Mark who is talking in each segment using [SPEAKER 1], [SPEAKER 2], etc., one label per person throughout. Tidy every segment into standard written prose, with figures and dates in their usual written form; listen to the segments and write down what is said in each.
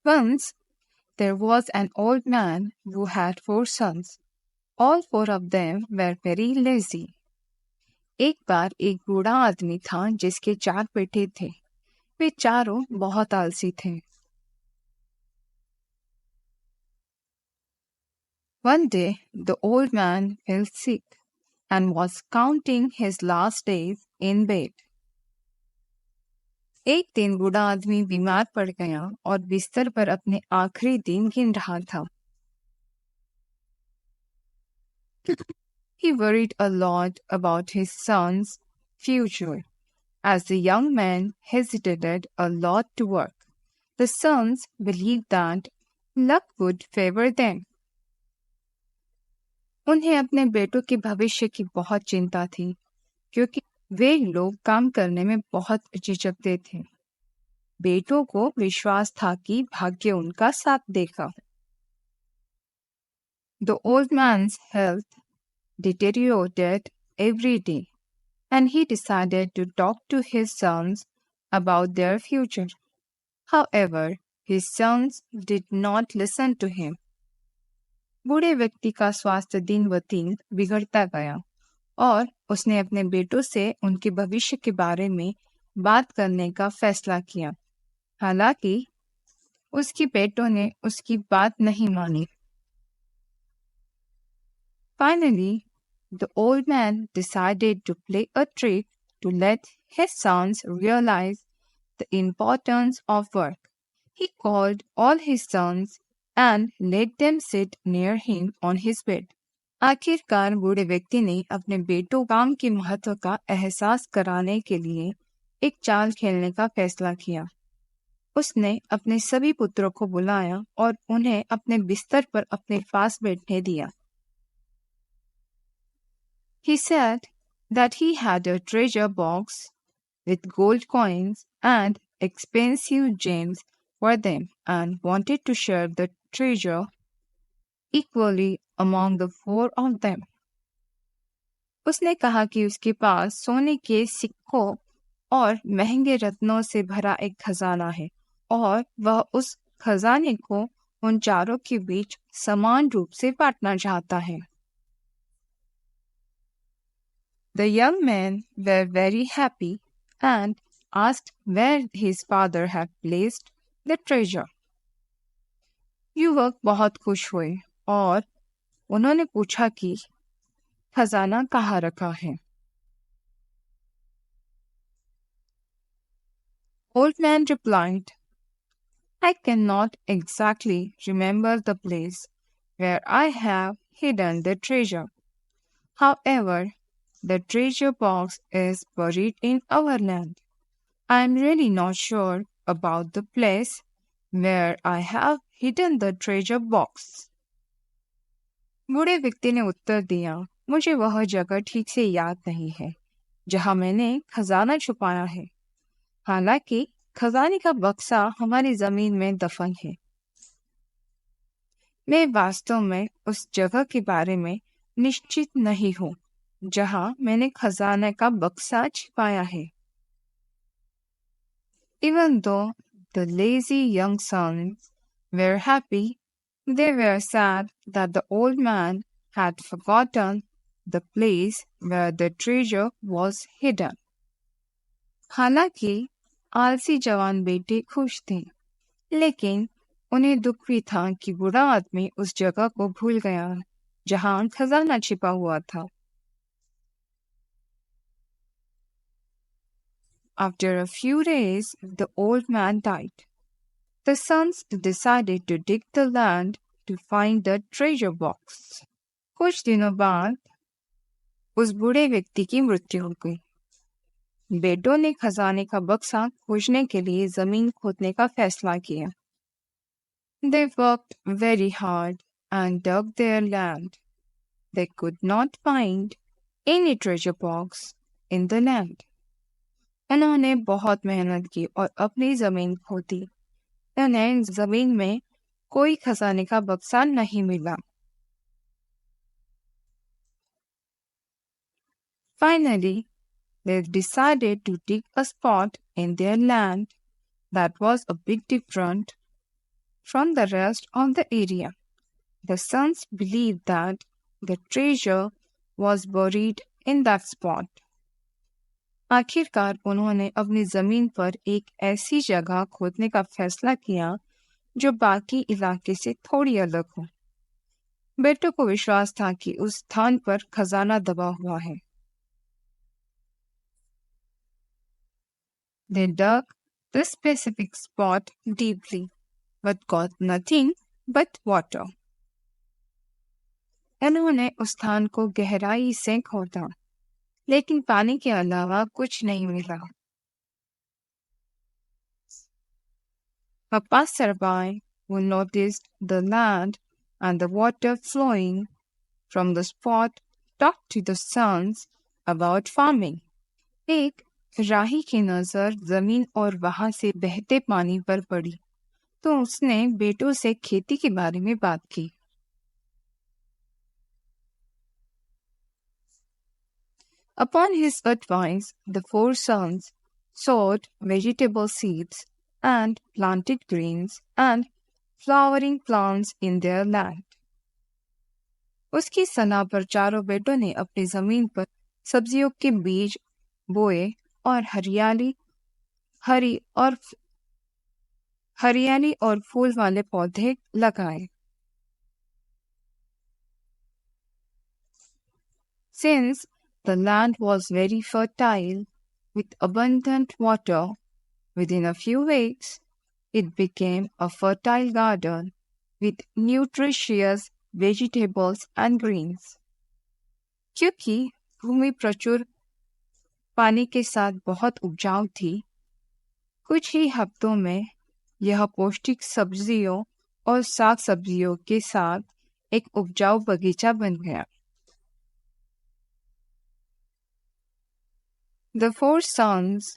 [SPEAKER 1] Once there was an old man who had 4 sons. All 4 of them were very lazy. एक बार एक बूढ़ा आदमी था जिसके 4 बेटे थे। वे चारों बहुत आलसी थे। One day the old man fell sick and was counting his last days in bed. एक दिन बूढ़ा आदमी बीमार पड़ गया और बिस्तर पर अपने आखिरी दिन गिन रहा था। He worried a lot about his son's future. As the young man hesitated a lot to work, the sons believed that luck would favor them. उन्हें अपने बेटों के भविष्य की बहुत चिंता थी, क्योंकि वे लोग काम करने में बहुत झिझकते थे। बेटों को विश्वास था कि भाग्य उनका साथ देगा। The old man's health deteriorated every day, and he decided to talk to his sons about their future. However, his sons did not listen to him. बूढ़े व्यक्ति का स्वास्थ्य दिन ब दिन बिगड़ता गया और उसने अपने बेटों से उनके भविष्य के बारे में बात करने का फैसला किया। हालांकि उसके बेटों ने उसकी बात नहीं मानी। Finally, the old man decided to play a trick to let his sons realize the importance of work. He called all his sons and let them sit near him on his bed. आखिरकार बूढ़े व्यक्ति ने अपने बेटों काम के महत्व का एहसास कराने के लिए एक चाल खेलने का फैसला किया। उसने अपने सभी पुत्रों को बुलाया और उन्हें अपने बिस्तर पर अपने पास बैठने दिया। He said that he had a treasure box with gold coins and expensive gems for them and wanted to share the treasure equally among the 4 of them. उसने कहा कि उसके पास सोने के सिक्कों और महंगे रत्नों से भरा एक खजाना है और वह उस खजाने को उन चारों के बीच समान रूप से बांटना चाहता है। The young men were very happy and asked where his father had placed the treasure. युवक बहुत खुश हुए और उन्होंने पूछा कि खजाना कहाँ रखा है। Old man replied, I cannot exactly remember the place where I have hidden the treasure. However, the treasure box is buried in our land. I am really not sure about the place where I have hidden the treasure box. बूढ़े व्यक्ति ने उत्तर दिया, मुझे वह जगह ठीक से याद नहीं है जहां मैंने खजाना छुपाया है। हालांकि खजाने का बक्सा हमारी जमीन में दफन है। मैं वास्तव में उस जगह के बारे में निश्चित नहीं हूँ जहां मैंने खजाने का बक्सा छिपाया है। Even though the lazy young sons were happy, they were sad that the old man had forgotten the place where the treasure was hidden. हालांकि आलसी जवान बेटे खुश थे, लेकिन उन्हें दुख भी था कि बूढ़ा आदमी उस जगह को भूल गया जहां खजाना छिपा हुआ था। After a few days, the old man died. The sons decided to dig the land to find the treasure box. कुछ दिनों बाद उस बूढ़े व्यक्ति की मृत्यु हो गई। बेटों ने खजाने का बक्सा खोजने के लिए जमीन खोदने का फैसला किया। They worked very hard and dug their land. They could not find any treasure box in the land. उन्होंने बहुत मेहनत की और अपनी जमीन खोदी। उन्हें जमीन में कोई खजाने का बक्सा नहीं मिला। Finally, they decided to dig a spot in their land that was a bit different from the rest of the area. The sons believed that the treasure was buried in that spot. आखिरकार उन्होंने अपनी जमीन पर एक ऐसी जगह खोदने का फैसला किया जो बाकी इलाके से थोड़ी अलग हो। बेटों को विश्वास था कि उस स्थान पर खजाना दबा हुआ है। They dug the specific spot deeply, but got nothing but water. उन्होंने उस स्थान को गहराई से खोदा, लेकिन पानी के अलावा कुछ नहीं मिला। A passerby who noticed the land and the water flowing from the spot talked to the sons about farming. एक राही की नजर जमीन और वहां से बहते पानी पर पड़ी, तो उसने बेटों से खेती के बारे में बात की। Upon his advice, the four sons sowed vegetable seeds and planted greens and flowering plants in their land. उसकी सलाह पर चारों बेटों ने अपनी जमीन पर सब्जियों के बीज बोए और हरियाली और फूल वाले पौधे लगाए। Since the land was very fertile with abundant water, within a few weeks it became a fertile garden with nutritious vegetables and greens. क्योंकि भूमि प्रचुर पानी के साथ बहुत उपजाऊ थी, कुछ ही हफ्तों में यह पौष्टिक सब्जियों और साग सब्जियों के साथ एक उपजाऊ बगीचा बन गया। The four sons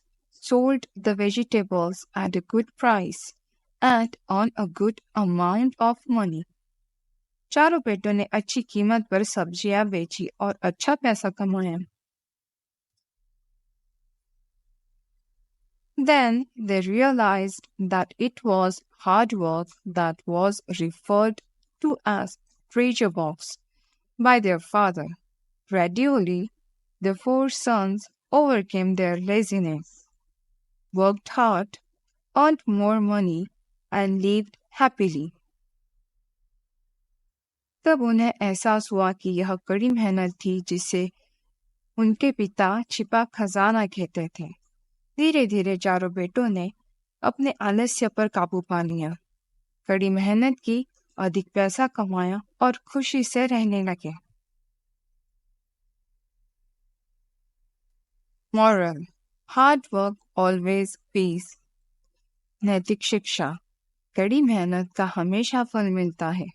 [SPEAKER 1] sold the vegetables at a good price and on a good amount of money. चारों बेटों ने अच्छी कीमत पर सब्जियां बेची और अच्छा पैसा कमाया। Then they realized that it was hard work that was referred to as treasure box by their father. Gradually, the four sons overcame their laziness, worked hard, earned more money, and lived happily. तब उन्हें एहसास हुआ कि यह कड़ी मेहनत थी जिसे उनके पिता छिपा खजाना कहते थे। धीरे धीरे चारों बेटों ने अपने आलस्य पर काबू पा लिया, कड़ी मेहनत की, अधिक पैसा कमाया और खुशी से रहने लगे। Moral: Hard work always pays. नैतिक शिक्षा: कड़ी मेहनत का हमेशा फल मिलता है।